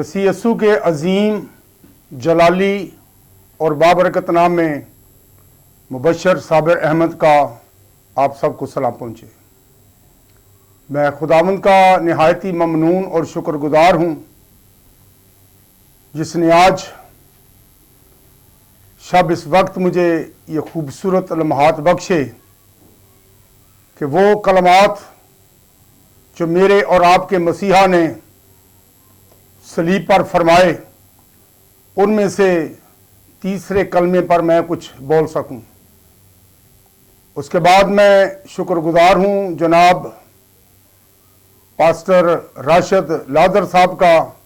मसीह यस्सु के अजीम जलाली और बाबरकत नाम में मुबशर साबिर अहमद का आप सबको सलाम पहुँचे। मैं खुदावंद का निहायती ममनून और शुक्रगुजार हूँ जिसने आज शब इस वक्त मुझे ये खूबसूरत लम्हात बख्शे कि वो कलमात जो मेरे और आपके मसीहा ने सलीब पर फरमाए उनमें से तीसरे कलमे पर मैं कुछ बोल सकूं। उसके बाद मैं शुक्रगुजार हूं जनाब पास्टर राशिद लादर साहब का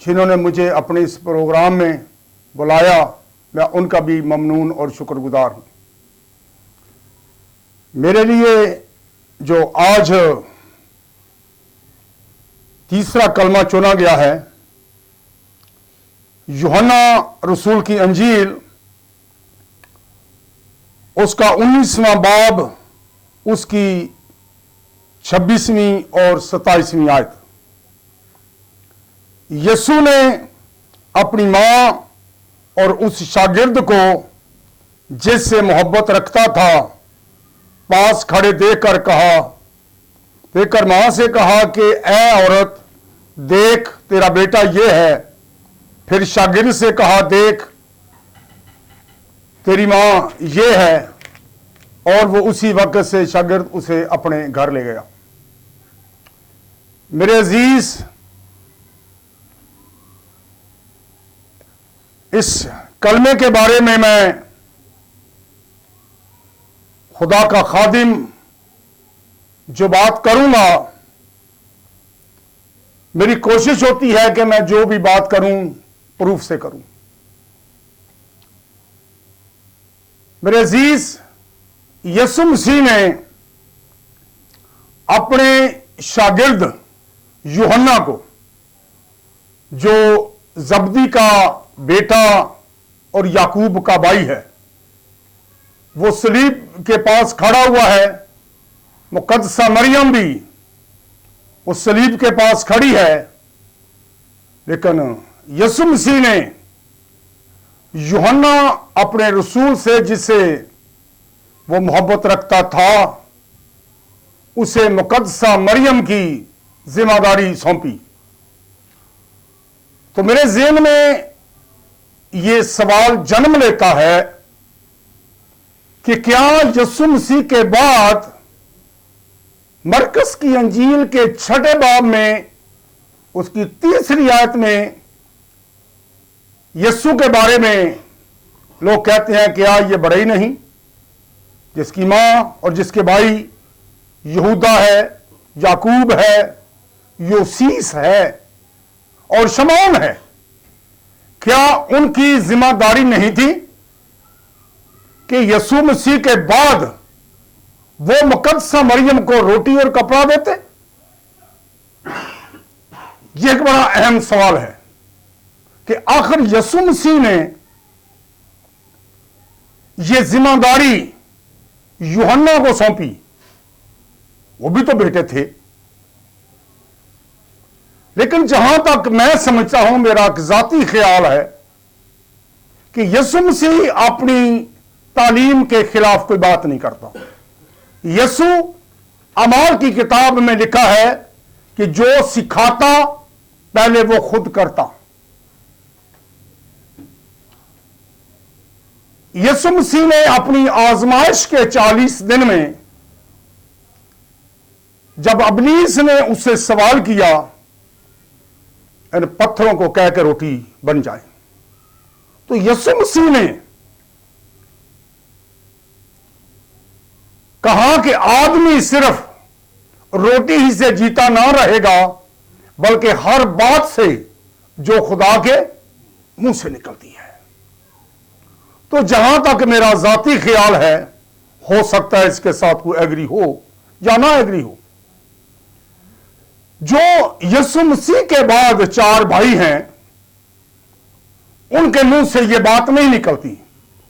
जिन्होंने मुझे अपने इस प्रोग्राम में बुलाया। मैं उनका भी ममनून और शुक्रगुजार हूं। मेरे लिए जो आज तीसरा कलमा चुना गया है यूहन्ना रसूल की अंजील उसका 19वां बाब उसकी 26वीं और 27वीं आयत। यीशु ने अपनी मां और उस शागिर्द को जिससे मोहब्बत रखता था पास खड़े देखकर मां से कहा कि ऐ औरत देख तेरा बेटा ये है। फिर शागिर्द से कहा देख तेरी मां ये है। और वो उसी वक्त से शागिर्द उसे अपने घर ले गया। मेरे अजीज, इस कलमे के बारे में मैं खुदा का खादिम जो बात करूंगा, मेरी कोशिश होती है कि मैं जो भी बात करूं प्रूफ से करूं। मेरे अजीज, यीशु मसीह ने अपने शागिर्द यूहन्ना को जो जब्दी का बेटा और याकूब का भाई है, वो सलीब के पास खड़ा हुआ है। मुकद्दसा मरियम भी उस सलीब के पास खड़ी है। लेकिन यीशु मसीह ने यूहन्ना अपने रसूल से जिससे वो मोहब्बत रखता था उसे मुकद्दसा मरियम की जिम्मेदारी सौंपी। तो मेरे ज़हन में ये सवाल जन्म लेता है कि क्या यीशु मसीह के बाद मरकस की अंजील के 6 बाब में उसकी 3री आयत में यीशु के बारे में लोग कहते हैं कि ये बड़ा ही नहीं, जिसकी मां और जिसके भाई यहूदा है, याकूब है, योसीस है और शमौन है, क्या उनकी जिम्मेदारी नहीं थी कि यीशु मसीह के बाद वो मुकद्दसा मरियम को रोटी और कपड़ा देते? यह एक बड़ा अहम सवाल है कि आखिर यीशु मसीह ने यह जिम्मेदारी यूहन्ना को सौंपी। वो भी तो बेटे थे। लेकिन जहां तक मैं समझता हूं, मेरा एक जाती ख्याल है कि यीशु मसीह अपनी तालीम के खिलाफ कोई बात नहीं करता। यीशु अमाल की किताब में लिखा है कि जो सिखाता पहले वो खुद करता। यीशु मसीह ने अपनी आजमाइश के 40 दिन में जब अबलीस ने उससे सवाल किया इन पत्थरों को कह के रोटी बन जाए, तो यीशु मसीह ने कहा कि आदमी सिर्फ रोटी ही से जीता ना रहेगा बल्कि हर बात से जो खुदा के मुंह से निकलती है। तो जहां तक मेरा जाती ख्याल है, हो सकता है इसके साथ कोई एग्री हो या ना एग्री हो, जो यीशु मसीह के बाद 4 भाई हैं उनके मुंह से यह बात नहीं निकलती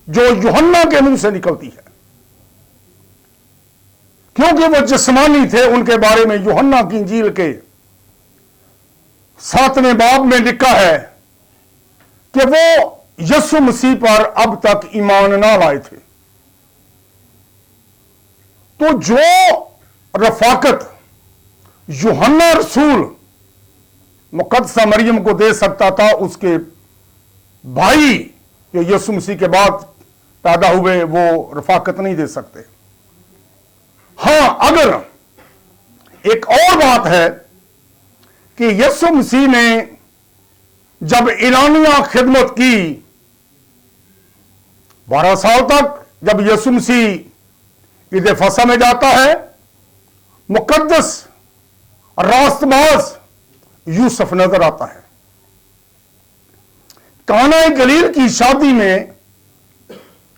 जो यूहन्ना के मुंह से निकलती है, क्योंकि वो जिस्मानी थे। उनके बारे में यूहन्ना की इंजील के 7वें बाब में लिखा है कि वो यीशु मसीह पर अब तक ईमान ना लाए थे। तो जो रफाकत यूहन्ना रसूल मुकद्दसा मरियम को दे सकता था, उसके भाई जो यीशु मसीह के बाद पैदा हुए वो रफाकत नहीं दे सकते। हां, अगर एक और बात है कि यीशु मसीह ने जब ईरानिया खिदमत की 12 साल तक, जब यीशु मसीह ईद फसा में जाता है, मुकद्दस रास्तबाज यूसुफ नजर आता है। काना गलील की शादी में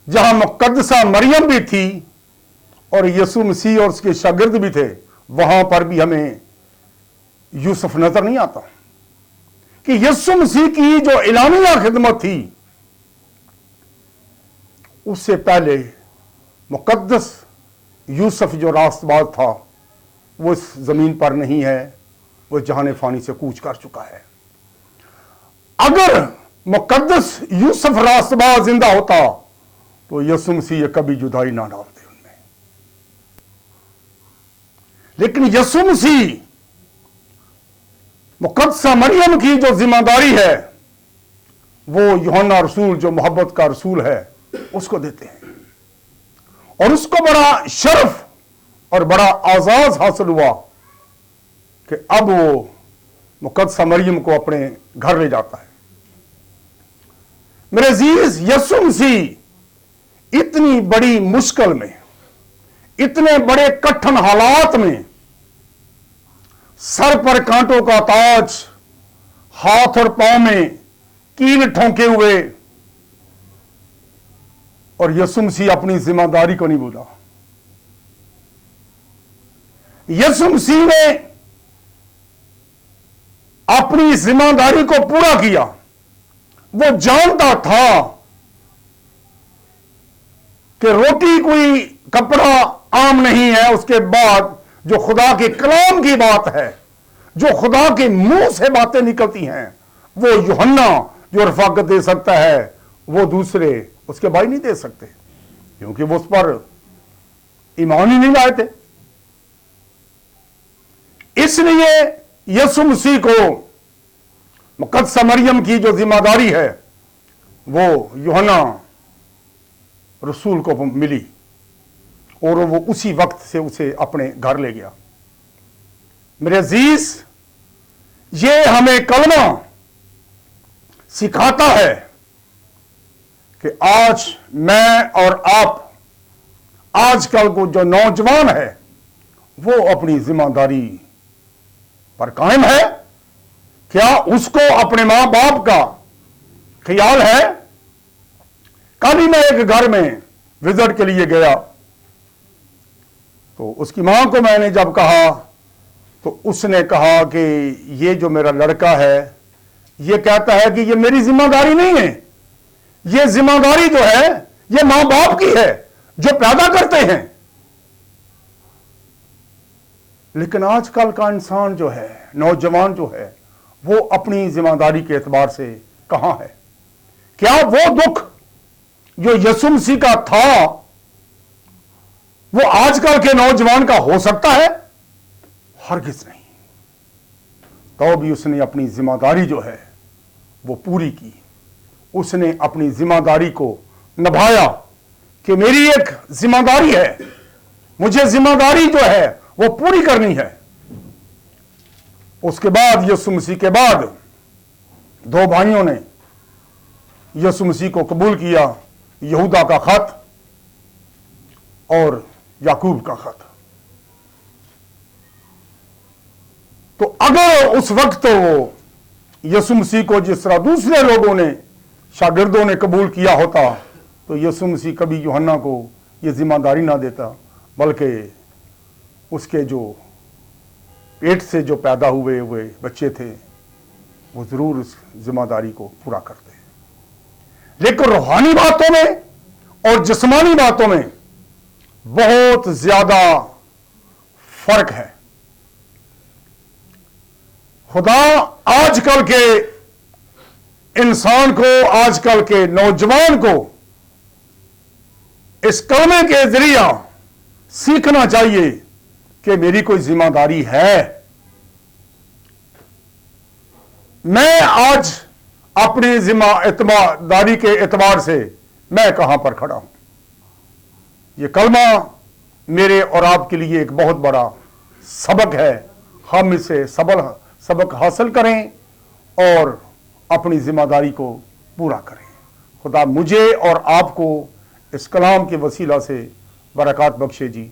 जहां मुकद्दसा मरियम भी थी और यीशु मसीह और उसके शागिर्द भी थे, वहां पर भी हमें यूसुफ नजर नहीं आता। कि यीशु मसीह की जो इलानिया खिदमत थी, उससे पहले मुकद्दस यूसुफ जो रास्तबाज था वो इस जमीन पर नहीं है, वो जहान फानी से कूच कर चुका है। अगर मुकद्दस यूसुफ रास्तबाज जिंदा होता तो यीशु मसीह कभी जुदाई ना डालते उनमें। लेकिन यीशु मसीह मुकद्दसा मरियम की जो जिम्मेदारी है वो यूहन्ना रसूल जो मोहब्बत का रसूल है उसको देते हैं, और उसको बड़ा शर्फ और बड़ा आजाज हासिल हुआ कि अब वो मुकद्दसा मरियम को अपने घर ले जाता है। मेरे अजीज, यीशु मसीह इतनी बड़ी मुश्किल में, इतने बड़े कठिन हालात में, सर पर कांटों का ताज, हाथ और पांव में कील ठोंके हुए, और यीशु मसीह अपनी जिम्मेदारी को नहीं भूला। यीशु मसीह ने अपनी जिम्मेदारी को पूरा किया। वो जानता था कि रोटी कोई कपड़ा आम नहीं है, उसके बाद जो खुदा के कलाम की बात है, जो खुदा के मुंह से बातें निकलती हैं, वो यूहन्ना जो रफाकत दे सकता है, वो दूसरे उसके भाई नहीं दे सकते, क्योंकि वो उस पर ईमान ही नहीं लाए थे। इसलिए यीशु मसीह को मुकद्दसा मरियम की जो जिम्मेदारी है वो यूहन्ना रसूल को मिली, और वो उसी वक्त से उसे अपने घर ले गया। मेरे अजीज, ये हमें कलमा सिखाता है कि आज मैं और आप, आजकल को जो नौजवान है, वो अपनी जिम्मेदारी पर कायम है। क्या उसको अपने मां बाप का ख्याल है? कल ही मैं एक घर में विजिट के लिए गया, तो उसकी मां को मैंने जब कहा तो उसने कहा कि ये जो मेरा लड़का है ये कहता है कि ये मेरी जिम्मेदारी नहीं है, ये जिम्मेदारी जो है ये मां बाप की है जो पैदा करते हैं। लेकिन आजकल का इंसान जो है, नौजवान जो है, वो अपनी जिम्मेदारी के एतबार से कहां है? क्या वो दुख जो यीशु मसीह का था वो आजकल के नौजवान का हो सकता है? हरगिज नहीं। तो भी उसने अपनी जिम्मेदारी जो है वो पूरी की। उसने अपनी जिम्मेदारी को निभाया कि मेरी एक जिम्मेदारी है, मुझे जिम्मेदारी जो है वो पूरी करनी है। उसके बाद यीशु मसीह के बाद दो भाइयों ने यीशु मसीह को कबूल किया, यहूदा का खत और याकूब का खत। तो अगर उस वक्त वो यीशु मसीह को जिस तरह दूसरे लोगों ने, शागिर्दों ने कबूल किया होता, तो यीशु मसीह कभी यूहन्ना को ये जिम्मेदारी ना देता, बल्कि उसके जो पेट से जो पैदा हुए बच्चे थे वो जरूर इस जिम्मेदारी को पूरा करते। लेकिन रूहानी बातों में और जिस्मानी बातों में बहुत ज्यादा फर्क है। खुदा आजकल के इंसान को, आजकल के नौजवान को इस कलमे के जरिया सीखना चाहिए कि मेरी कोई जिम्मेदारी है। मैं आज अपनी जिम्मेदारी के एतबार से मैं कहां पर खड़ा हूं। यह कलमा मेरे और आपके लिए एक बहुत बड़ा सबक है। हम इसे सबक हासिल करें और अपनी जिम्मेदारी को पूरा करें। खुदा मुझे और आपको इस कलाम के वसीला से बरकत बख्शे जी।